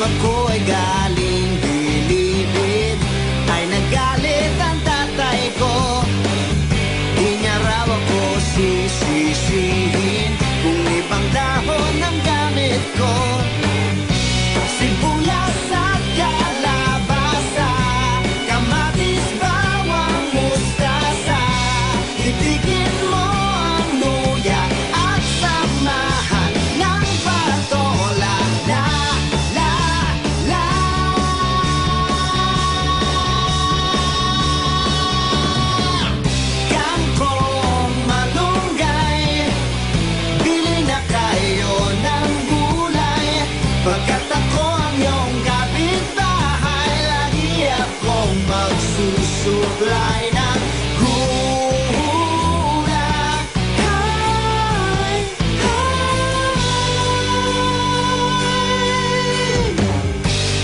ako ay galing bilibid, ay nagalit ang tatay ko. Di niya raw ako sisisihin kung ibang dahon ang gamit ko. Sibuyas at kalabasa, kamatis, bawang, mustasa. Itigin mo ang luya at samahan ng patola. La, la, la. Kangkong, malunggay, bili na kayo ng gulay. Pagkat ako ang iyong kapitbahay, lagi akong magsusupply ng gulay.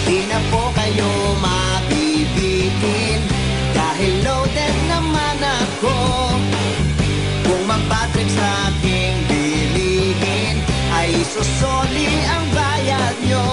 Di na po kayo mabibitin dahil loaded naman ako. Kung mag-patrick sa aking bilihin, ay susoli ang bayad nyo.